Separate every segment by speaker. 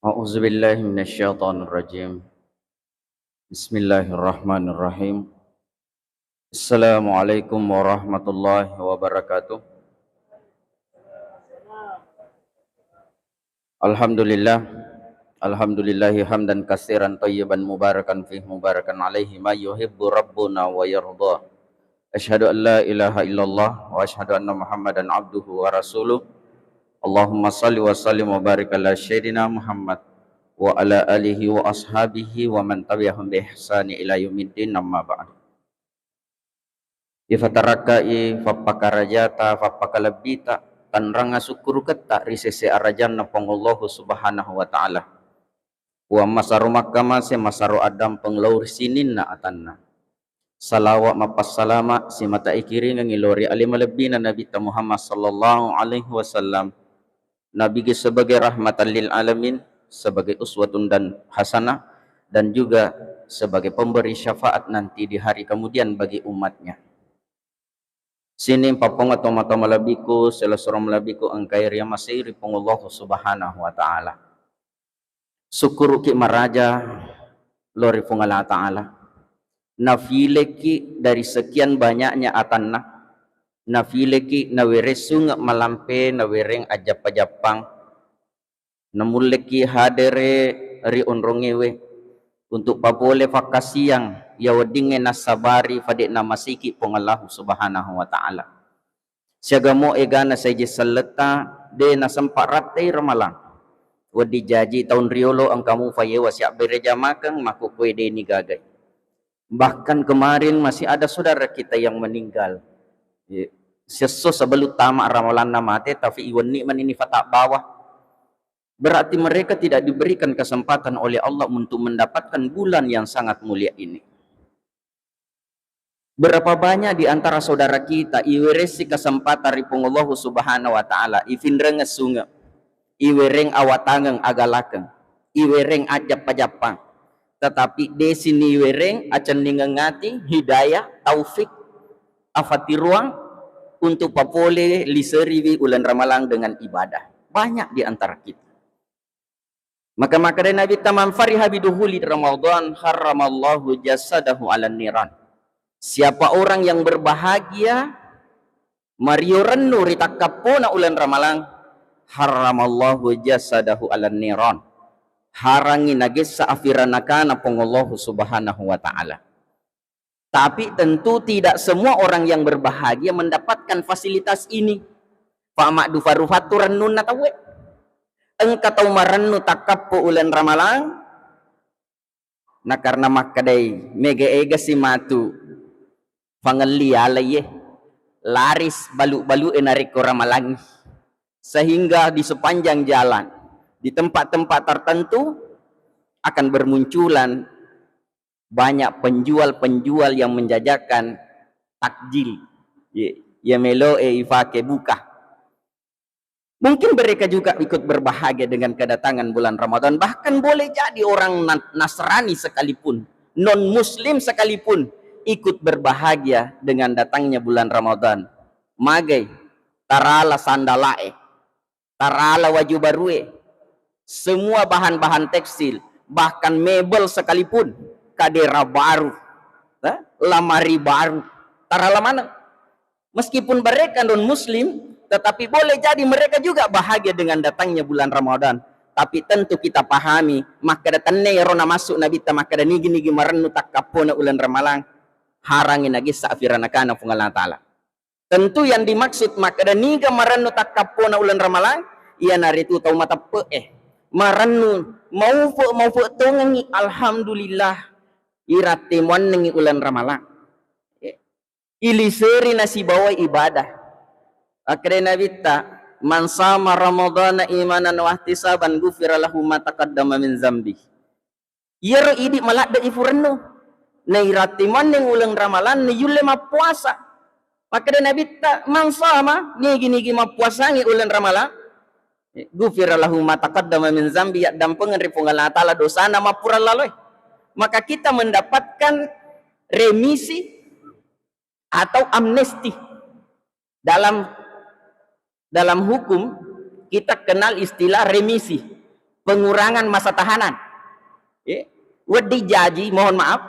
Speaker 1: A'udzubillahi minasyaitonirrajim. Bismillahirrahmanirrahim. Assalamualaikum warahmatullahi wabarakatuh. Alhamdulillah. Alhamdulillahi hamdan katsiran thayyiban mubarakan fih mubarakan alaihi ma yuhibbu rabbuna wa yarda. Asyhadu an la ilaha illallah wa asyhadu anna Muhammadan abduhu wa rasuluh. Allahumma salli wa sallim wa barik ala sayyidina Muhammad wa ala alihi wa ashabihi wa man tabi'ahum bi ihsani ila yaumiddin, amma ba'd. Ifatarakai fapakarajata fapakalabita tanranga sukuru ketta risese arajan na pangullahu subhanahu wa ta'ala wa masaru makkama se masaru adam penglaur sinin na atanna salawat mapassalama si mata ikiri ngilori alima lebih na Nabi Muhammad sallallahu alaihi wasallam, Nabi sebagai rahmatan lil alamin, sebagai uswatun dan hasanah, dan juga sebagai pemberi syafaat nanti di hari kemudian bagi umatnya. Sini papong atau mata malabiku selasura malabiku angkai ria masiri pengullahu subhanahu wa ta'ala. Syukur ki maraja lori pungala ta'ala. Nafileki dari sekian banyaknya atanna, nafileki naweresung malampe nawereng ajap-ajapang, namuleki hadere ri onrongewe untuk papole fakasiang ya wadinge nasabari fade namasiki pongallahu subhanahu wa ta'ala. Siagamo egana saja saleta de nasampak ratai ramalang wadi jaji tahun riolo ang kamu fayewa siap bereja makang maku kue de ni gagai. Bahkan kemarin masih ada saudara kita yang meninggal seso sebelum tamak ramalan namate tapi iwan nikman ini fatak bawah. Berarti mereka tidak diberikan kesempatan oleh Allah untuk mendapatkan bulan yang sangat mulia ini. Berapa banyak di antara saudara kita iweresi kesempatan ripung Allah subhanahu wa ta'ala ifindreng sunga iwereng awatangeng agalakeng iwereng ajap pajapang, tetapi desini iwereng acan ningengati hidayah taufik afati ruang untuk papole liseriwi ulan ramalang dengan ibadah. Banyak di antara kita. Maka dari Nabi tamam fariha biduhuli Ramadan haramallahu jasadahu ala niran. Siapa orang yang berbahagia marioran nuri takapuna ulan ramalang haramallahu jasadahu ala niran. Harangi nagesa afiranakana pongollahu subhanahu wa ta'ala. Tapi tentu tidak semua orang yang berbahagia mendapatkan fasilitas ini. Fa'mak dufarufaturan nunna tawe. Engkau tahu marannu takapu ulan ramalang na karena makadai mega ega si matu pangali alaye laris balu-balu enariko ramalang, sehingga di sepanjang jalan di tempat-tempat tertentu akan bermunculan banyak penjual-penjual yang menjajakan takjil ya melo ifake buka. Mungkin mereka juga ikut berbahagia dengan kedatangan bulan Ramadan. Bahkan boleh jadi orang Nasrani sekalipun, non-Muslim sekalipun ikut berbahagia dengan datangnya bulan Ramadan. Magai, tarala sandalae, tarala waju barue, semua bahan-bahan tekstil, bahkan mebel sekalipun, kadera baru, lamari baru, tarala mana? Meskipun mereka non-Muslim, tetapi boleh jadi mereka juga bahagia dengan datangnya bulan Ramadan. Tapi tentu kita pahami, maka datangnya ya rona masuk Nabi ta maka da nigi-nigi marannu takapona ulan ramalang harangin lagi sa'firanakana pungalan ta'ala. Tentu yang dimaksud maka da niga marannu takapona ulan ramalang ia naritu tau mata marannu mau tongangi alhamdulillah irate monengi ulan ramalang. Iliseri nasi bawa ibadah. Akhirnya Nabi ta man sama ramadana imanan wa ihtisaban ghufira lahu ma taqaddama min zambi. Yero idi malak da ifurenno na irati maneng ulang ramalan ni yule ma puasa. Maka Nabi ta man sama nigi ma puasangi ulang ramalan ghufira lahu ma taqaddama min zambi ya dampengan ripungan ta'ala dosa na mapura laloy. Maka kita mendapatkan remisi atau amnesti. Dalam hukum kita kenal istilah remisi. pengurangan masa tahanan. Wedi jaji, mohon maaf,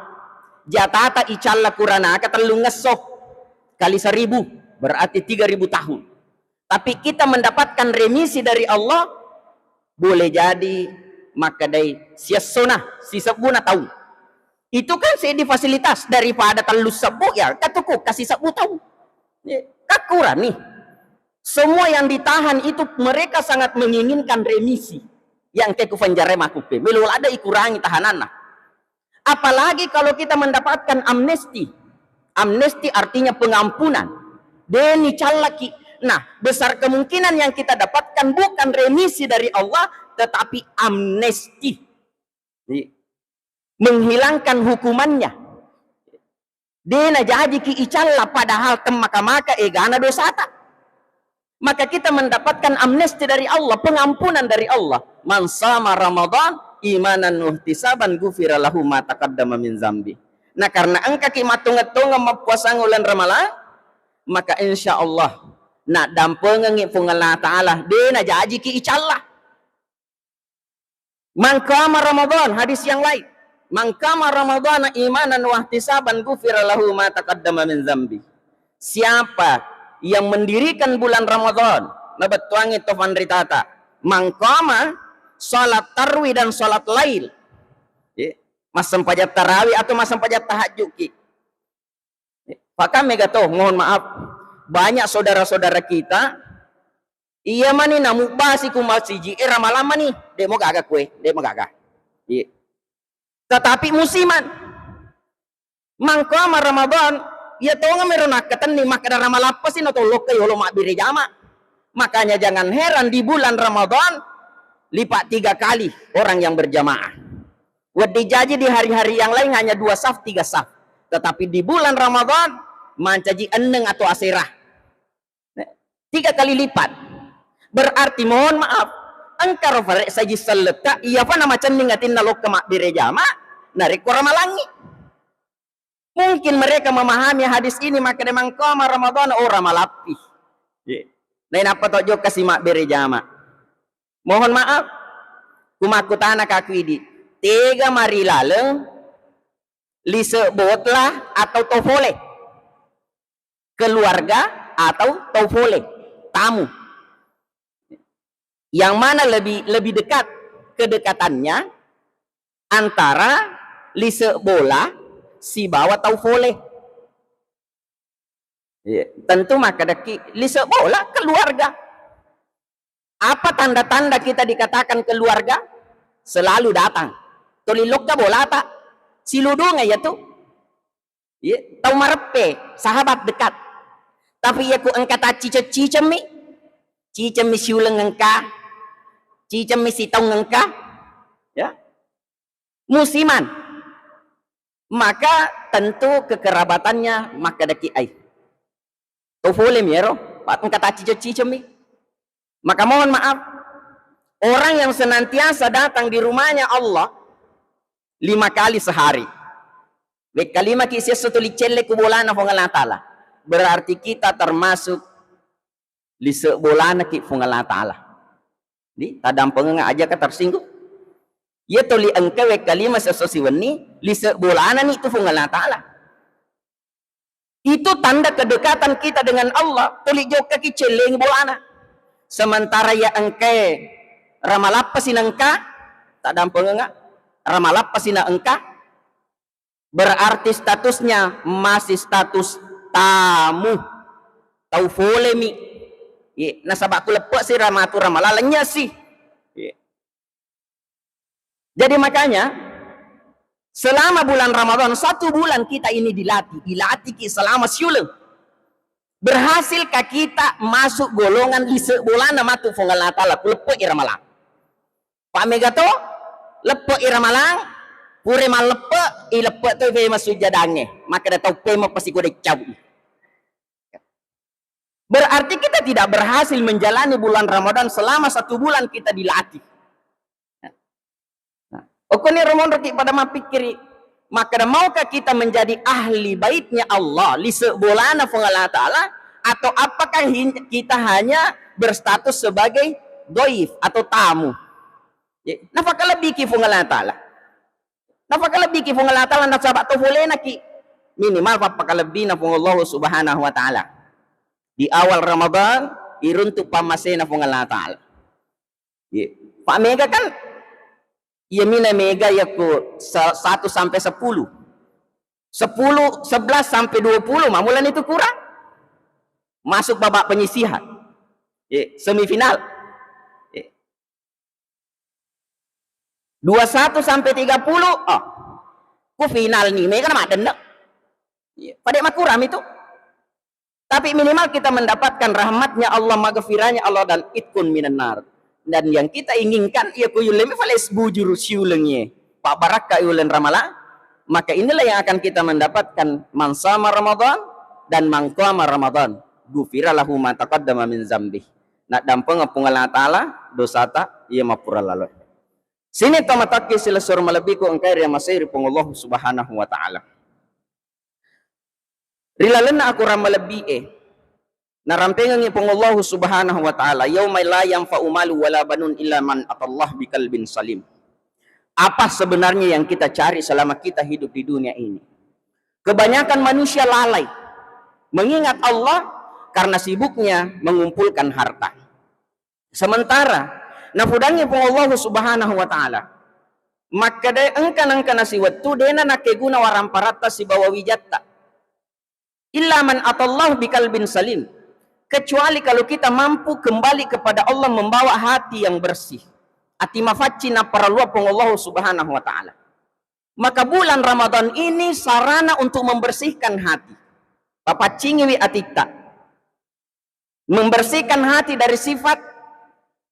Speaker 1: jatata icalla kurana katalung ngesoh kali 1000 berarti 3000 tahun. Tapi kita mendapatkan remisi dari Allah, boleh jadi maka dari siasona sisa buna tahun. Itu kan saya di fasilitas daripada telus sebu ya katuku kasih 10 tahun. Kakurang nih. Semua yang ditahan itu mereka sangat menginginkan remisi. Yang ke penjara makupe, melul ada ikurangi tahanan. Apalagi kalau kita mendapatkan amnesti. Amnesti artinya pengampunan. Deni calaki. Nah, besar kemungkinan yang kita dapatkan bukan remisi dari Allah, tetapi amnesti. Menghilangkan hukumannya. Dena jadi ki icalla padahal temaka-maka egana dosata. Maka kita mendapatkan amnesti dari Allah, pengampunan dari Allah. Man sama Ramadan imanan nuhtisaban gufira lahu ma taqaddama min zambi. Nah, karena engkau kimatung-tung mapuasa ngulan Ramadan, maka insya Allah nak dampengen ngipung Allah Ta'ala dena jaji ki icallah. Man qama Ramadan, hadis yang lain. Man qama Ramadan imanan wahtisaban gufira lahu ma taqaddama min zambi. Siapa yang mendirikan bulan Ramadan, nabetuang itu vandritata. Man qama salat tarwi dan salat lail. Mas sempajat tarawih atau mas sempajat tahajud ki. Maka megato, mohon maaf, banyak saudara-saudara kita iya mani namu basi kumal siji ramalan mani demo gagak kue, demo gagak. Tetapi musiman mangko Ramadan ya tahu nggak meron nakatan nih maka ramalapasin atau lokai holo mak birejama. Makanya jangan heran di bulan Ramadan lipat 3 kali orang yang berjamaah. Wedi jaji di hari-hari yang lain hanya 2 saf 3 saf. Tetapi di bulan Ramadan mancaji eneng atau asirah 3 kali lipat. Berarti mohon maaf engkar farek saji seleta iya apa nama cendingatin nalok ke mak birejama narik ramalangi. Mungkin mereka memahami hadis ini maka memang qama Ramadan ramalapi. Lain apa tojo kasih mak birejama. Mohon maaf kumakutana kakwidi 3 mari laleng lise botlah atau tofole keluarga atau tofole tamu yang mana lebih dekat kedekatannya antara lise bola si bawa tofole. Tentu maka daki lise bola keluarga. Apa tanda-tanda kita dikatakan keluarga? Selalu datang. Tolilok ka bola tak? Siludung ya tuh. Tau marepe, sahabat dekat. Tapi ya ku engkata cicem mi. Cicem mi siuleng engka. Cicem mi sitong engka. Ya. Musiman. Maka tentu kekerabatannya maka daki ai. Tofole mi ero, pat engkata cicem mi. Maka mohon maaf, orang yang senantiasa datang di rumahnya Allah 5 kali sehari. Wek kalima kisah satu licelle kubolana Allah Ta'ala. Berarti kita termasuk lise bolana ki Allah Ta'ala. Di tadam pengenga aja ka tersinggung. Ya toli engke wek kalima sesosiweni lise bolana ni itu Allah Ta'ala. Itu tanda kedekatan kita dengan Allah. Toli joka ki celeng bolana. Sementara ya engke ramalapasin engka tak dampeng enggak ramalapasin engka berarti statusnya masih status tamu tau folemi nasabak ku lepek si ramatu ramalalanya sih. Jadi makanya selama bulan Ramadan 1 bulan kita ini dilatih selama siuleng. Berhasilkah kita masuk golongan lise bolana matu fongal natala lepo iramalang. Pak Megato lepo iramalang pure mal lepo ilepo tu ve masuk jadange maka da tau pema pasti ko cabut. Berarti kita tidak berhasil menjalani bulan Ramadan selama 1 bulan kita dilatih. Okoni Ramadan pada mapikiri maka maukah kita menjadi ahli baitnya Allah lise bolana Allah Ta'ala atau apakah kita hanya berstatus sebagai doif atau tamu? Ya, nafakala biki fungala taala. Nafakala biki fungala taala na sabat to fulena ki. Minimal papakala bina fung Allah Subhanahu wa taala. Di awal Ramadan iruntuk pamasena fungala taala. Ya, Pak Mega kan ya mina mega ya ku 1 sampai 10. 10, 11 sampai 20 mamulan itu kurang. Masuk babak penyisihan. Semifinal. 21 sampai 30 ku final nih mereka mah dendak. Pada makuram itu. Tapi minimal kita mendapatkan rahmatnya Allah, maghfirahnya Allah dan itkun minan nar. Dan yang kita inginkan ia ku yulemi fales bujur siulengnya. Pak baraka yulen ramala. Maka inilah yang akan kita mendapatkan mansama Ramadan dan mangqama Ramadan. Gufira lahu ma taqaddama min zambi. Nak dampeng pungal taala dosa ta ia mapura lalu. Sini tamataki sila sur malabiku engkai yang masih pung Allah Subhanahu wa taala. Rilalena aku ramalabi narampengan pung Allah Subhanahu wa taala yaumai la yanfa'u malu wala banun illa man atallah biqalbin salim. Apa sebenarnya yang kita cari selama kita hidup di dunia ini? Kebanyakan manusia lalai mengingat Allah karena sibuknya mengumpulkan harta. Sementara nafudangi pun Allah Subhanahu wa taala. Maka de engkan si wattu dena nakeguna waramparata si bawa wijatta. Illa man atallah biqalbin salim. Kecuali kalau kita mampu kembali kepada Allah membawa hati yang bersih. Ati mafacina para luar Allah Subhanahu wa taala. Maka bulan Ramadan ini sarana untuk membersihkan hati. Papacingi atita. Membersihkan hati dari sifat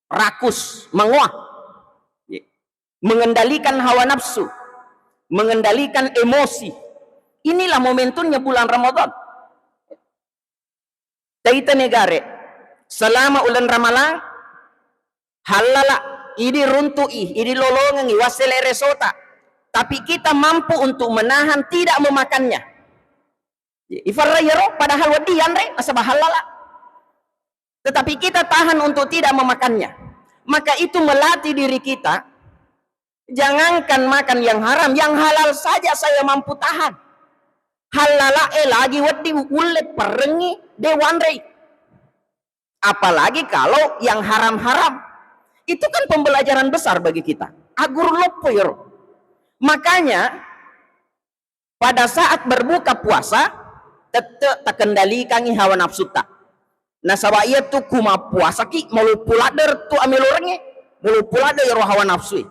Speaker 1: rakus, menguah. Mengendalikan hawa nafsu, mengendalikan emosi. Inilah momentumnya bulan Ramadan. Taita negare selama ulan Ramalan halala ini runtui, ini lolongan, wasele resota. Tapi kita mampu untuk menahan tidak memakannya. Ifarayero padahal wadian re asabah halala. Tetapi kita tahan untuk tidak memakannya. Maka itu melatih diri kita. Jangankan makan yang haram, yang halal saja saya mampu tahan. Halala lagi wadi ulet perengi dewan re. Apalagi kalau yang haram-haram. Itu kan pembelajaran besar bagi kita. Agur lopoyor. Makanya pada saat berbuka puasa tetap tak kendalikan hawa nafsu tak. Nah sawa iya tu kuma puasa ki malu pulader tu ambil orangnya. Malu pulader ya hawa nafsu.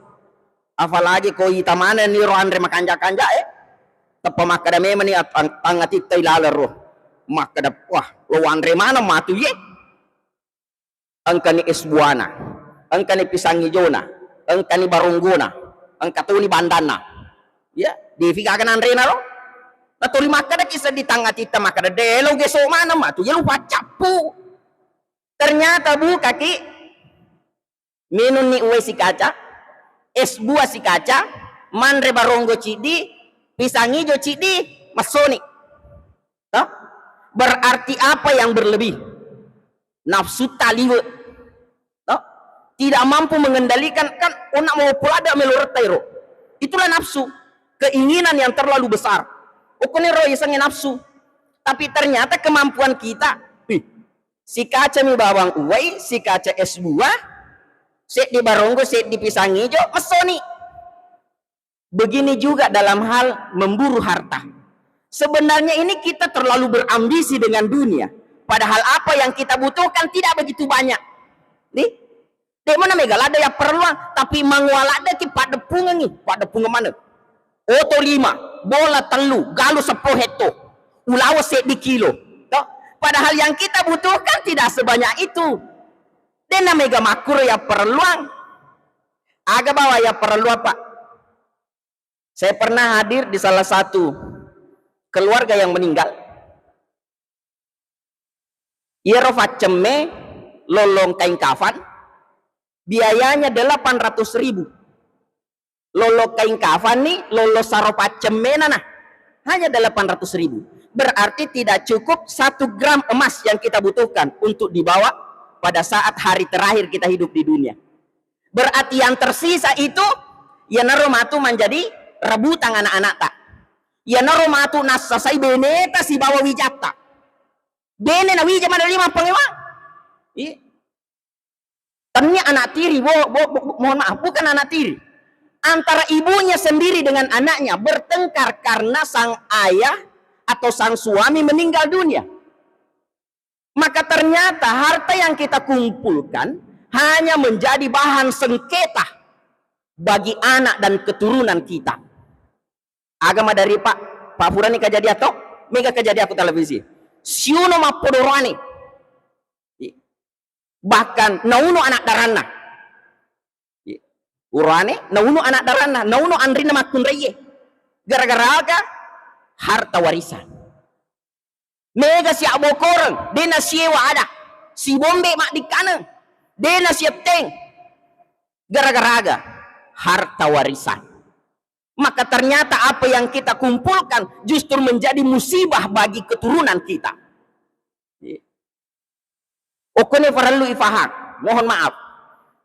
Speaker 1: Apalagi kau itamana ni roh andre makanja-kanja Tapa makada memang ni tangat itai laler roh. Makada wah lo andre mana matu ye. Angkani esbuana. Angkani pisangi jona, angkani barungguna, angkatuni bandana. Ya, difikakan andre na lo. Natuli makada kisah di tangga kita makada delo geso mana matu ya lupa capu. Ternyata bu kaki minun ni uwe si kaca, es buah si kaca, manre baronggo cidi, pisangi jo cidi, masoni. Nah, berarti apa yang berlebih? Nafsu taliwe. Tidak mampu mengendalikan kan onak mau pulada meluretairo. Itulah nafsu, keinginan yang terlalu besar. Ukuniro isangin nafsu. Tapi ternyata kemampuan kita, si kaca mi bawang uwai, si kaca es buah, set di baronggo, set di pisang hijau, mesoni. Begini juga dalam hal memburu harta. Sebenarnya ini kita terlalu berambisi dengan dunia. Padahal apa yang kita butuhkan tidak begitu banyak. Nih. Dek mana megalada ya perlu tapi mangualada ki pada punga ni pada punga mana oto 5 bola telu galu 10 heto ulawa set di kilo toh padahal yang kita butuhkan tidak sebanyak itu dena mega makur ya perluang aga bawa ya perlu apa saya pernah hadir di salah satu keluarga yang meninggal ia ceme lolong kain kafan biayanya 800.000 lolo kain kafan nih lolo saropa cemena nah hanya 800.000 berarti tidak cukup 1 gram emas yang kita butuhkan untuk dibawa pada saat hari terakhir kita hidup di dunia Berarti yang tersisa itu ya naromatu menjadi rebutan anak-anak tak. Ya naromatu nasasai beneta si bawa wijata. Bene na wija mana lima pengewa. Ternyata anak tiri, mohon maaf, bukan anak tiri. Antara ibunya sendiri dengan anaknya bertengkar karena sang ayah atau sang suami meninggal dunia. Maka ternyata harta yang kita kumpulkan hanya menjadi bahan sengketa bagi anak dan keturunan kita. Agama dari Pak Furani kejadian atau mega kejadian aku televisi. Siuno mapodorani. Bahkan nauno anak darana. Urane nauno anak darana, nauno andrina makun reye. Gara-gara aga harta warisan. Mega si abokoreng, dena siewa ada. Si bombe mak di kanan. Dena siap teng. Gara-gara aga harta warisan. Maka ternyata apa yang kita kumpulkan justru menjadi musibah bagi keturunan kita. Okone farallu ifahak, mohon maaf.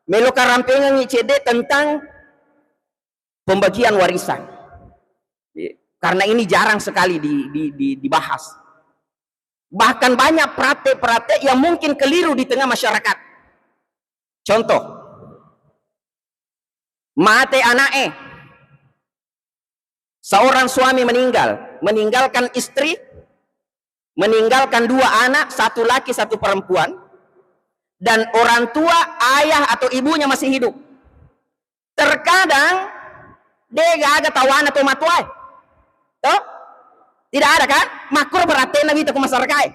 Speaker 1: Meloka rampengan ICD tentang pembagian warisan. Karena ini jarang sekali dibahas. Bahkan banyak praktek-praktek yang mungkin keliru di tengah masyarakat. Contoh, mate anake. Seorang suami meninggalkan istri, meninggalkan 2 anak, 1 laki, 1 perempuan, dan orang tua, ayah atau ibunya masih hidup. Terkadang dia gak ada tawana atau matuai. Toh? Tidak ada kan? Makro berarti nabi itu ke masyarakat.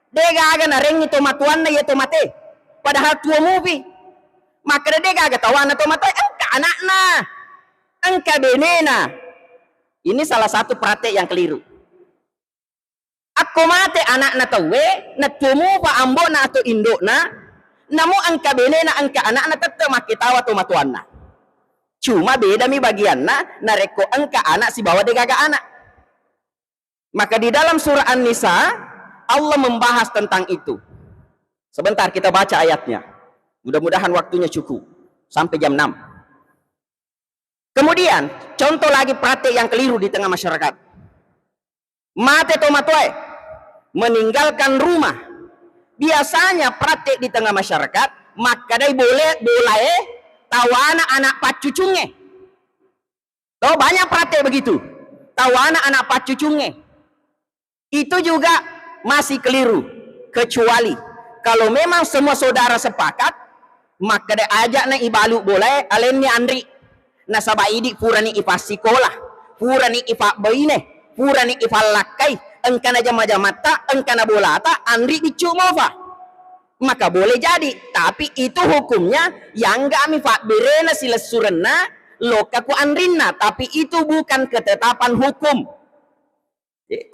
Speaker 1: Dia gak ada nareng itu matuan na itu mate. Padahal tua mubi. Maka dia gak ada tawana atau matuai. Engka anakna, engka benena. Ini salah satu praktek yang keliru. Aku mate anak na tawe, na tumu pa ambo na atau induk na, namu angka bene na angka anak na tetap makitawa tu matuan na. Cuma beda mi bagian na reko angka anak si bawa degaga anak. Maka di dalam surah An-Nisa Allah membahas tentang itu. Sebentar kita baca ayatnya. Mudah-mudahan waktunya cukup sampai jam 6. Kemudian, contoh lagi praktek yang keliru di tengah masyarakat. Mate to matuai, meninggalkan rumah. Biasanya praktek di tengah masyarakat, maka dia boleh tawana anak pacucungnya. Tahu banyak praktek begitu. Tawana anak pacucungnya. Itu juga masih keliru. Kecuali kalau memang semua saudara sepakat, maka dia ajak na ibalu boleh, alennya andri. Nasaba idi purani ipa sikolah, purani ipa baine, purani ipa lakai, engkana jama-jamata, engkana bolata, andri bicu mofa. Maka boleh jadi, tapi itu hukumnya yang kami fak berena sila surena, lokaku andrinna, tapi itu bukan ketetapan hukum.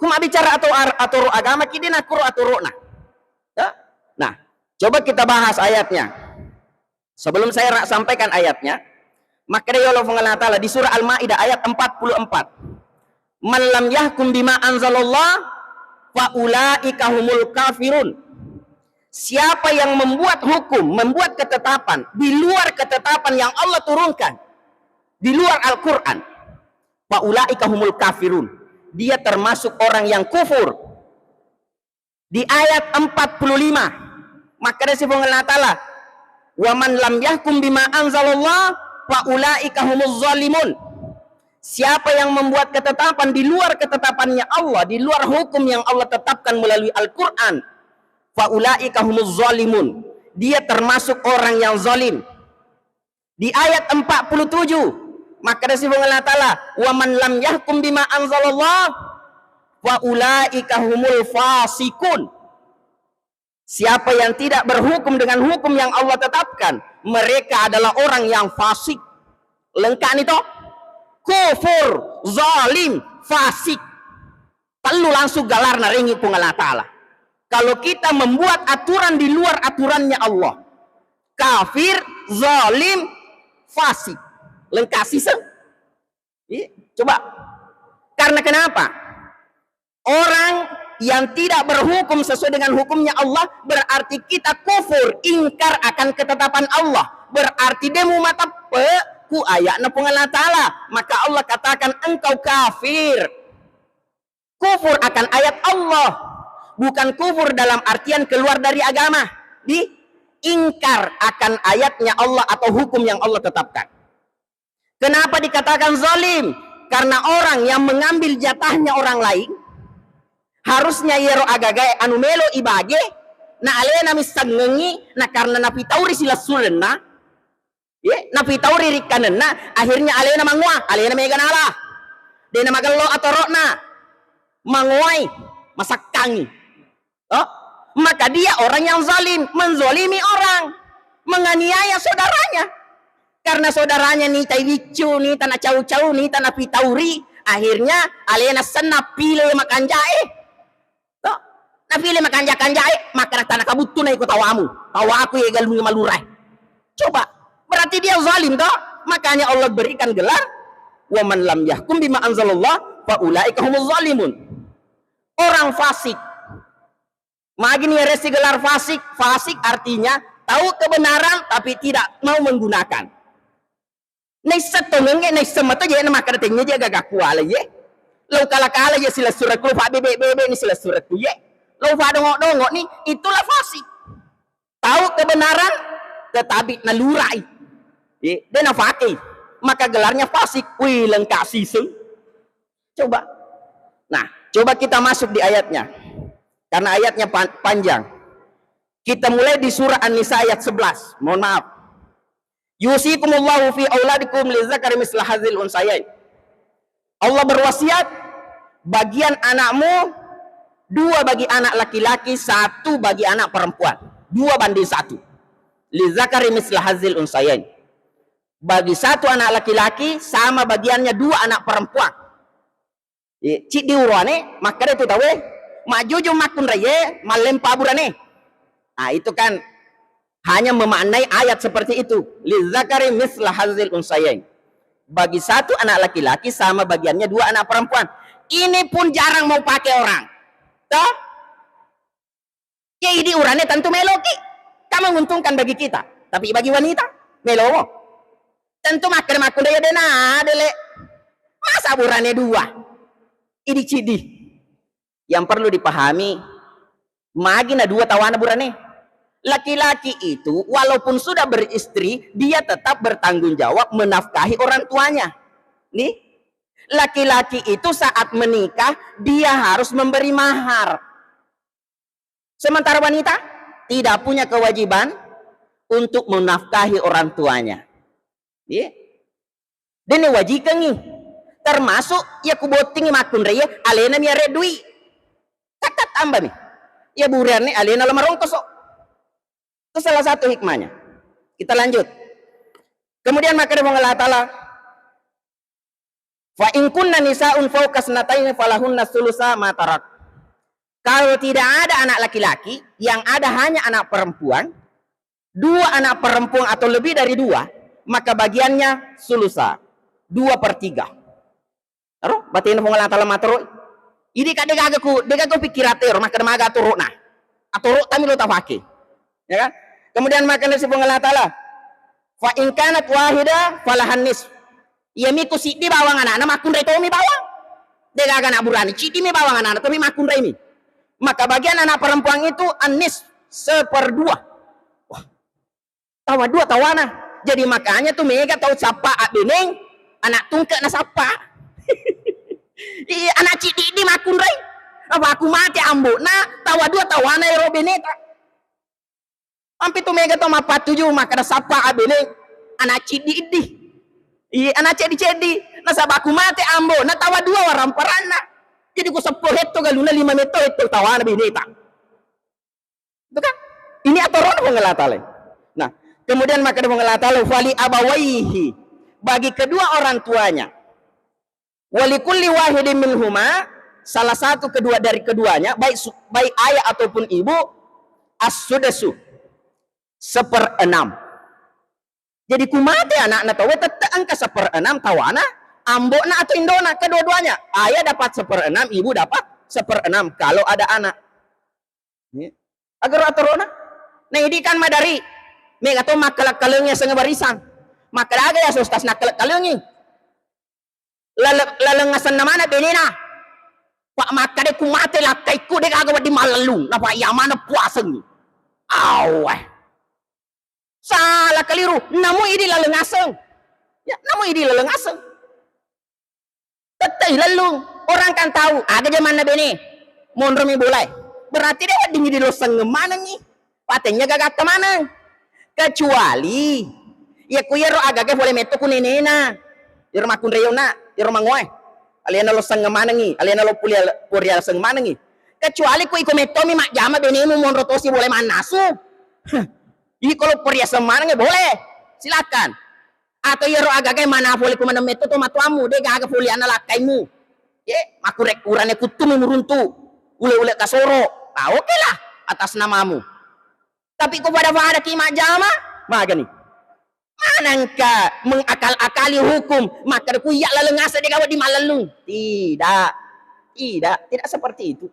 Speaker 1: Kuma bicara atau agama kini nakuru atau na. Nah, coba kita bahas ayatnya. Sebelum saya sampaikan ayatnya. Maka dia Allah Ta'ala di surah Al-Ma'idah ayat 44. Man lam yahkum bima anzalallah fa ulaika humul kafirun. Siapa yang membuat hukum, membuat ketetapan di luar ketetapan yang Allah turunkan, di luar Al-Qur'an, fa ulaika humul kafirun. Dia termasuk orang yang kufur. Di ayat 45, maka dia sebut Allah Ta'ala, wa man lam yahkum bima anzalallah wa ulaika humuz zalimun. Siapa yang membuat ketetapan di luar ketetapannya Allah, di luar hukum yang Allah tetapkan melalui Al-Qur'an, fa ulaika humuz zalimun. Dia termasuk orang yang zalim. Di ayat 47, maka disebut Allah Ta'ala, wa man lam yahkum bima anzalallah wa ulaika humul fasikun. Siapa yang tidak berhukum dengan hukum yang Allah tetapkan, mereka adalah orang yang fasik. Lengkap itu kufur, zalim, fasik. Perlu langsung galar naringi pun Allah Ta'ala. Kalau kita membuat aturan di luar aturannya Allah, kafir, zalim, fasik. Lengkap sisa. Coba. Karena kenapa? Orang yang tidak berhukum sesuai dengan hukumnya Allah berarti kita kufur, ingkar akan ketetapan Allah. berarti demu mata ku ayatna pun Allah Ta'ala. Maka Allah katakan engkau kafir. Kufur akan ayat Allah. Bukan kufur dalam artian keluar dari agama. Diingkar akan ayatnya Allah atau hukum yang Allah tetapkan. Kenapa dikatakan zalim? Karena orang yang mengambil jatahnya orang lain, harusnya yero agagai anu melo ibage, na alena misangengi, na karena napi tauri sila sulenna, napi tauri rikanenna, akhirnya alena mangwa, alena meganala, dena magallo atau rokna, mangwai, masakangi. Oh, maka dia orang yang zalim, menzolimi orang, menganiaya saudaranya. Karena saudaranya nih tai bicu nih tanah cau-cau nih tanah pitauri, akhirnya alena senap pilih makan jae. Toh, na pilih makan jae, maka tanah kabutun na ikut tawamu. Tawa aku ya galung malurai. Coba, berarti dia zalim toh? Makanya Allah berikan gelar wa man lam yahkum bima anzalallah fa ulaika humuz zalimun. Orang fasik. Magini resi gelar fasik. Fasik artinya tahu kebenaran tapi tidak mau menggunakan. Nay setongeng nay semata je na makaratingnya je gagak kuala ye. Lau kala ye sila surat ku fa bebe ni sila surat ku ye. Lau fa dongok ni itulah fasik. Tahu kebenaran tetapi nalurai. Ye, dia na fakih. Maka gelarnya fasik. Wih, lengkap sisung. Coba. Nah, coba kita masuk di ayatnya. Karena ayatnya panjang. Kita mulai di surah An-Nisa ayat 11. Mohon maaf. Yusikumullahu fi auladikum lizakari misla hadzil unsayain. Allah berwasiat bagian anakmu 2 bagi anak laki-laki, 1 bagi anak perempuan. 2 banding 1. Lizakari misla hadzil unsayain. Bagi 1 anak laki-laki sama bagiannya 2 anak perempuan. Cik diurane maka itu tahu majuju makun raye malempa burane. Nah, itu kan hanya memaknai ayat seperti itu. Lizakari misla hadzil unsayain. Bagi 1 anak laki-laki sama bagiannya 2 anak perempuan. Ini pun jarang mau pakai orang. Toh? Ya ini urane tentu meloki. Kamu menguntungkan bagi kita. Tapi bagi wanita, melo. Tentu makun daya dena dele. Masa burane 2? Ini cidi. Yang perlu dipahami, magina 2 tawana burane. Laki-laki itu walaupun sudah beristri, dia tetap bertanggung jawab menafkahi orang tuanya. Nih, laki-laki itu saat menikah dia harus memberi mahar. Sementara wanita tidak punya kewajiban untuk menafkahi orang tuanya. Nih, dene wajikan nih. Termasuk ya kuboting makun raya alena miare dui. Kata tambah nih. Ya buran nih alena lamarong kosok. Itu salah satu hikmahnya. Kita lanjut. Kemudian maka Allah Ta'ala fa in kunna nisa'un fawqa sanataini falahunna thulutsa ma tarak. Kalau tidak ada anak laki-laki, yang ada hanya anak perempuan, 2 anak perempuan atau lebih dari 2, maka bagiannya sulusa, 2/3. Taruh, batin Allah Ta'ala matero. Ini kadang-kadang dega pikiratero maka maga turuk nah. Aturuk kami lo tafaki. Ya kan? Kemudian makan dari Allah Ta'ala fa in kanat wahida falahan nis. Ya miku sidi bawang anak makun rei tomi bawang. Dega anak burani sidi mi bawang anak tapi makun rei mi. Maka bagian anak perempuan itu anis 1/2. Wah. Tawa 2 tawana. Jadi makanya tuh mega tahu siapa abeneng anak tungke na siapa. Iya anak sidi di makun rei. Apa aku mati ambo na tawa 2 tawana ero beneta. Ampi tu mega tu mapat 7 maka ada sapa abene anak cidi di. Iya anak cedi. Na sabaku mate ambo na tawa 2 orang perana. Jadi ku 10 hekto galuna 5 meter itu tawana bineta. Itu kan? Ini aturan pengelatale. Nah, kemudian maka ada pengelatale wali abawaihi bagi kedua orang tuanya. Wali kulli wahidin minhuma salah satu kedua dari keduanya baik ayah ataupun ibu as-sudasu 1/6. Jadi kumate anak-anak tahu tetap angka 1/6 tawana ambokna atau indona kedua-duanya. Ayah dapat 1/6, ibu dapat 1/6 kalau ada anak. Agar aturona. Nah ini kan madari Mega to makalak kalengnya senga barisan. Makalaga ya sustas nakalak kalengi. Lalengasan na mana benena. Pak makade kumate lakai ku de kagawad di malalung. Napa ya mana puaseng. Awah. Salah keliru. Namu ini lalengaseng. Ya, namu ini lalengaseng. Teteh lalung. Orang kan tahu. Aga zaman na bene. Mondromi boleh. Berarti dia dingin di loseng mana nih. Patenya gagak kemana. Kecuali. Ya kuyero agak boleh meto kunenena. Iro makun reyona. Iro mangoy. Aliana loseng mana nih. Aliana lo puria loseng mana nih. Kecuali ku iko meto mi mak jama bene mu monrotosi boleh manasu. Ini kalau puria semana nih boleh. Silakan. Atau iro agak mana boleh ku mana meto to matuamu. Dia gagak boleh analakaimu. Ye, makurek urane kutumi muruntu. Ule-ule kasoro. Ah, oke lah atas namamu. Tapi kepada kimak jama, maka nih. Manangka mengakal-akali hukum, maka ku ya lalengasa dia kawat di malalung. Tidak seperti itu.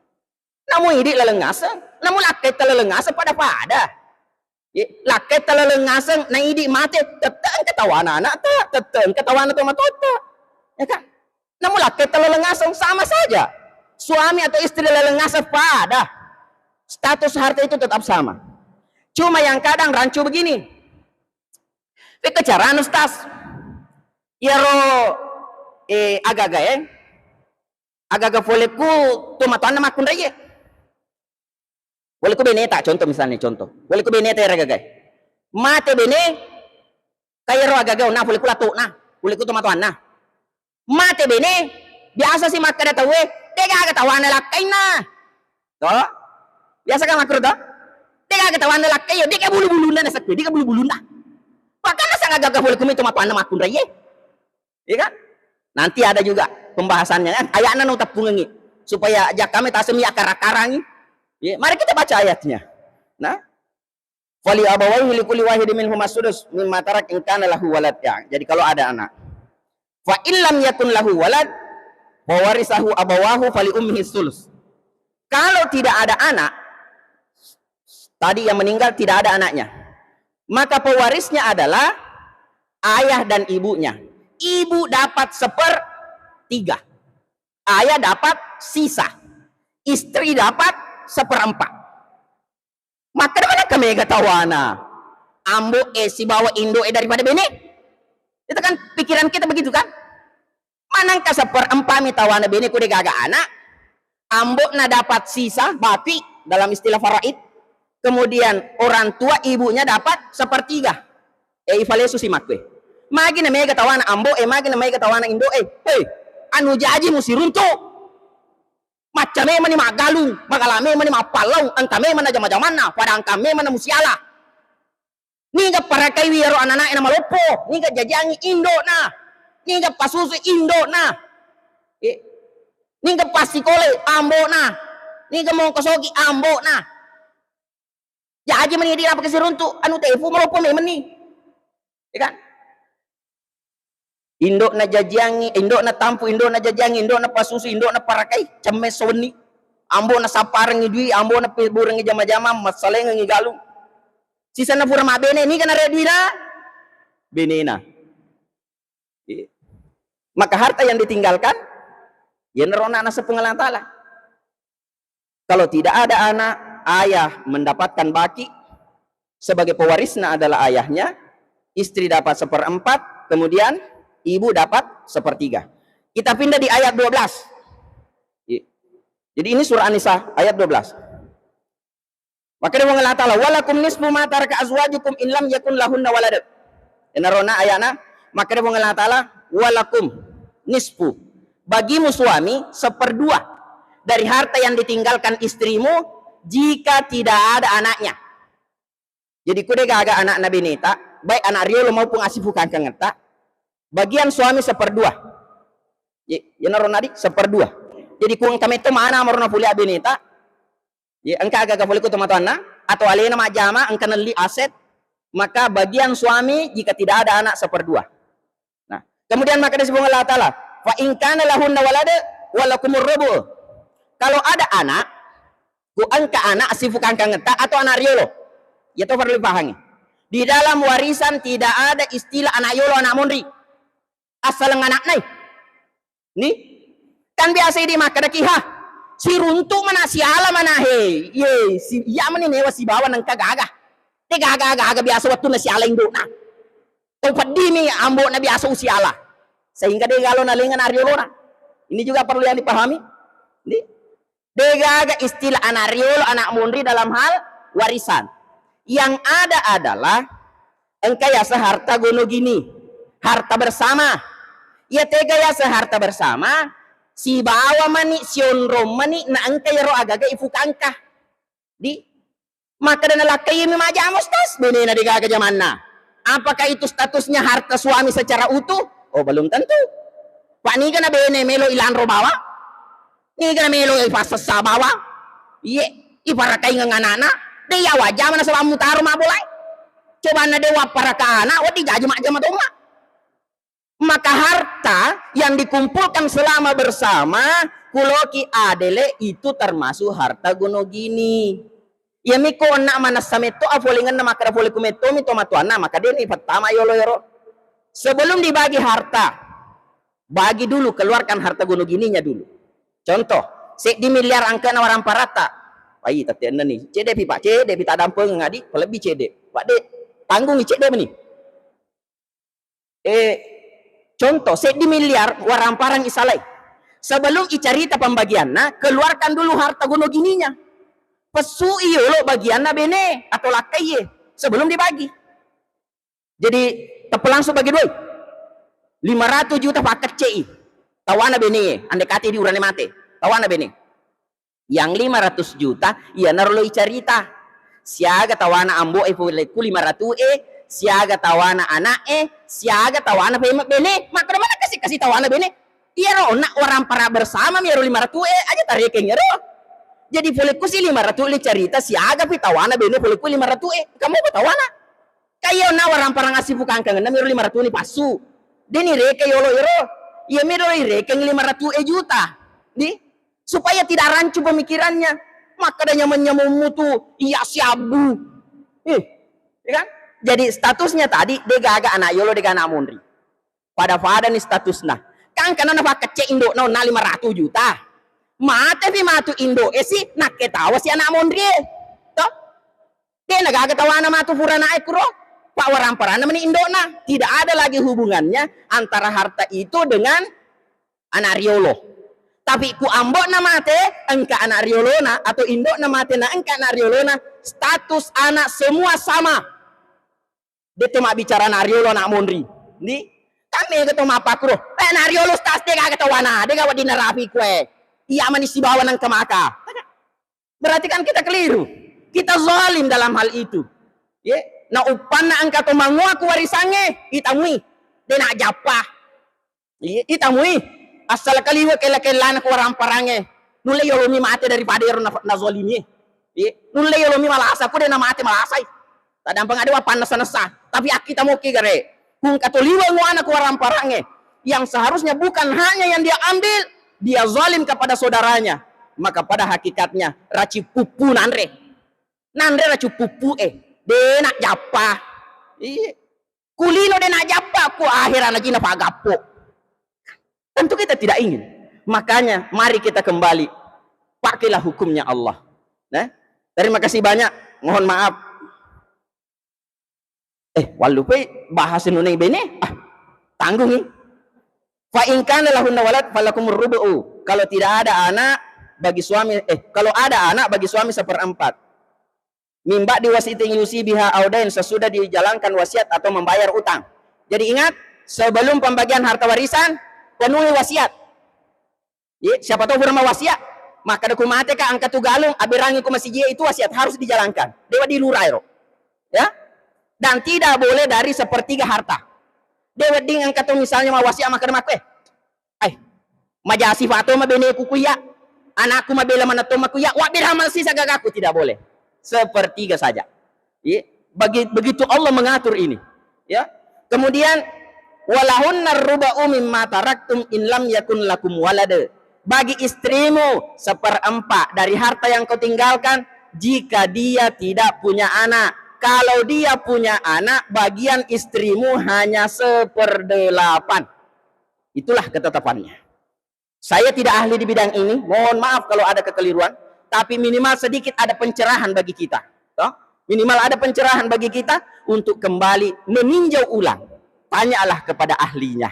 Speaker 1: Namun ini lalengasa, namun lakai lalengasa pada. Lakai lalengasa, na idi mate, teteng ketawana anak tak, teteng ketawana toma tota. Ya kan? Namun lakai lalengasa sama saja. Suami atau istri lalengasa pada. Status harta itu tetap sama. Cuma yang kadang rancu begini. Kecaraan Ustaz. Yaro agak boleh ku tomatuan nama kun raya. Boleh ku beneta contoh misalnya contoh. Boleh ku beneta ya agak. Mate bene kayak ro agak nah boleh ku lato nah. Boleh ku tomatuan nah. Mate bene biasa sih mak kada tahu tega katawan lakai nah. Toh? Biasa kan makro toh? Tega katawan lakai yo dia bulu-bulu na sakwe, dia bulu-bulu na. Pakana sangat gagah boleh kumito matuan na makun raya. Iya kan? Nanti ada juga pembahasannya kan. Ayatna nu tapungi supaya ajak kami tasemi akar-akarangi. Ya, mari kita baca ayatnya. Nah, fali abawaihi likulli wahidin minhum as-sudus mimma tarak in kana lahu walad ya. Jadi kalau ada anak. Fa illam yakun lahu walad wa warisahu abawahu fali ummihi sulus. Kalau tidak ada anak, tadi yang meninggal tidak ada anaknya, maka pewarisnya adalah ayah dan ibunya. Ibu dapat 1/3, ayah dapat sisa, istri dapat 1/4. Maka mana kami tawana ambo si bawa indo daripada bene. Itu kan pikiran kita begitu kan. Manangka 1/4 mi tawana bene ku gaga anak, ambo na dapat sisa bapi dalam istilah faraid. Kemudian orang tua ibunya dapat 1/3. Ifalesu si makwe. Magi na mega tawana ambo magi na mega tawana indo hey anu jaji musi runtu. Macame mani magalung, magalame mani mapalau, angkame mana jama-jamana, pada angkame mana musiala. Ninga parakai wiro anana ena malopo, ninga jajangi indo na. Ninga pasusu indo na. Ninga pasikole ambo na. Ninga mongkosogi ambo na. Jaji mani dia pakai siruntu anu tefu malopo me mani. Ya kan? Indo na jajangi, indo na tampu, indo na jajangi, indo na pasusu, indo na parakai, ceme soni. Ambo na saparang idui, ambo na burang jama-jama, masaleng ngigalu. Sisa na pura mabene, ni kana redui na benena. Maka harta yang ditinggalkan, ya nerona anak sepenggalan ta'ala. Kalau tidak ada anak, ayah mendapatkan baki, sebagai pewarisnya adalah ayahnya, istri dapat 1/4, kemudian ibu dapat 1/3. Kita pindah di ayat 12. Jadi ini surah An-Nisa ayat 12. Maka dia mengatakan walakum nisfu ma taraka azwajukum in lam yakun lahunna walad. Enarona ayana, maka dia mengatakan walakum nisfu, bagimu suami 1/2 dari harta yang ditinggalkan istrimu jika tidak ada anaknya. Jadi kude gaga anak Nabi Neta, baik anak Riolo maupun asifukan kangeta. Bagian suami 1/2. Ya naronadi 1/2. Jadi kung kami itu mana maruna puli abinita. Ya engka agak boleh ku teman-teman atau alena majama engka neli aset, maka bagian suami jika tidak ada anak 1/2. Nah, kemudian maka disebut Allah Ta'ala, fa in kana lahunna walad walakumur rubu. Kalau ada anak, ku engka anak asifukan kangeta atau anak riolo. Ya to perlu pahami. Di dalam warisan tidak ada istilah anak yolo anak mondri. Asal anak nai. Nih, kan biasa di maka ha. Si runtuk mana si ala mana he. Ye, si ya mana newa si bawa nang kagagah. Te gagah biasa waktu na si ala induk na. Tau padi mi ambo na biasa usi ala. Sehingga dia galo na lengan ariolo na. Ini juga perlu yang dipahami. Nih, degaga istilah anak riolo anak mondri dalam hal warisan. Yang ada adalah engkau ya seharta gono gini, harta bersama. Ya tega ya seharta bersama, si bawa mani, si onrom mani, na engkau ya ro agaga ifukangkah. Di maka dan lakai memaja amustas, benena degaga jamanna. Apakah itu statusnya harta suami secara utuh? Oh belum tentu. Pak ni kana bene melo ilan ro bawa, ni kana melo ifasas sa bawa. Ye iparakai nganana. Dia wajah mana selama taruh mabolai. Coba na dewa para kana, wadi gaji mak jama doma. Maka harta yang dikumpulkan selama bersama, kuloki adele itu termasuk harta gono gini. Ya miko na mana sameto afolingan na makara foli kumeto mito matuana maka dia ni pertama yolo yoro. Sebelum dibagi harta, bagi dulu keluarkan harta gono gininya dulu. Contoh, di miliar angka na warang parata. Ai tati anda nih cede pi pak cede pi tak dampeng ngadi lebih cede pak de tanggung cede ni contoh di miliar warang parang isalai sebelum icarita pembagiannya keluarkan dulu harta gono gininya pesu iyo lo bagiannya bene atau lakai ye sebelum dibagi jadi tepe langsung bagi dua 500 juta paket CI tawana bene andai kati di urane mate tawana bene yang 500 juta ia narlo icarita siaga tawana ambo ifuleku 500 siaga tawana anak siaga tawana pemak bene maka mana kasih tawana bene iya ro nak orang para bersama mi ro 500 aja tariknya ro jadi fuleku si 500 icarita siaga pi tawana bene fuleku 500 kamu apa tawana kayo na orang para ngasih bukan kangen mi ro 500 ni pasu deni reke yolo ro iya mi ro reke 500 juta di supaya tidak rancu pemikirannya maka ada nyaman mutu iya siabu ya kan jadi statusnya tadi dega agak anak yolo dega anak mondri pada nih statusnya kan karena nak kecek indo no 500 juta mate fi matu indo si nak ketawa si anak mondri toh dia naga ketawa anak matu purana ekro pak warang parana meni indo nah tidak ada lagi hubungannya antara harta itu dengan anak riolo. Tapi ku ambok nama te engka anak riolona atau indok nama te na engka anak riolona status anak semua sama. Dia cuma bicara anak riolo anak mondri. Ni kami ketemu apa kuro? Anak riolo status dia kagak tawana, dia kagak dinarapi kue. Iya manis si bawa nang kemaka. Berarti kan kita keliru. Kita zalim dalam hal itu. Ya, na upan na engka to mangua ku warisange itamui. Dia nak japah. Iya, itamui. Asal kaliwa kela-kelan ko warang parange nule yolomi mate daripada yaro na zolimi nule yolomi malasa ko de na mate malasay tadang pangadawa panas-nasa tapi akita mo kigare kung katuliwa mo anak ko warang parange yang seharusnya bukan hanya yang dia ambil dia zalim kepada saudaranya maka pada hakikatnya raci pupu nandre raci pupu de nak japa kulino de nak japa ko akhiran lagi na pagapo. Tentu kita tidak ingin. Makanya mari kita kembali. Pakailah hukumnya Allah. Nah, terima kasih banyak. Mohon maaf. Walupai bahasa nunai bene. Tanggung nih. Fa in kana lahunna walad falakumur rubu'u. Kalau tidak ada anak bagi suami kalau ada anak bagi suami 1/4. Mimba diwasitin yusi biha audain sesudah dijalankan wasiat atau membayar utang. Jadi ingat, sebelum pembagian harta warisan penuhi wasiat. Siapa tahu firma wasiat, maka ada kumate ka angkat tugalung abirangi ku masih itu wasiat harus dijalankan. Dewa di lurairo. Ya? Dan tidak boleh dari 1/3 harta. Dewa ding angkat misalnya mau wasiat maka demak majasi fato ma bene kukuya. Anakku ma bela manato makuya, wa birhamal sisa gagaku tidak boleh. 1/3 saja. Ya? Begitu Allah mengatur ini. Ya? Kemudian walahunna ruba'u mimma taraktum in lam yakun lakum walad. Bagi istrimu 1/4 dari harta yang kau tinggalkan jika dia tidak punya anak. kalau dia punya anak, bagian istrimu hanya 1/8. Itulah ketetapannya. Saya tidak ahli di bidang ini, mohon maaf kalau ada kekeliruan, tapi minimal sedikit ada pencerahan bagi kita. Toh? Minimal ada pencerahan bagi kita untuk kembali meninjau ulang. Tanyalah kepada ahlinya.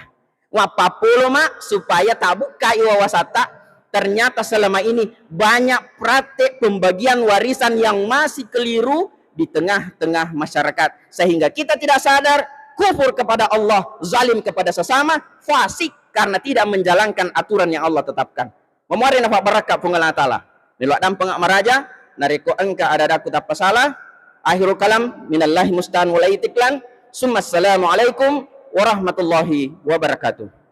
Speaker 1: Wapapulo mak supaya tabuka iwawasata. Ternyata selama ini banyak praktek pembagian warisan yang masih keliru di tengah-tengah masyarakat, sehingga kita tidak sadar kufur kepada Allah, zalim kepada sesama, fasik karena tidak menjalankan aturan yang Allah tetapkan. Memori nafak barakat pungalah ta'ala. Nilak dan pengak maraja, nariko engka ada daku tak pasalah. Akhirul kalam, minallahi mustan walaitiklan. Assalamualaikum warahmatullahi wabarakatuh.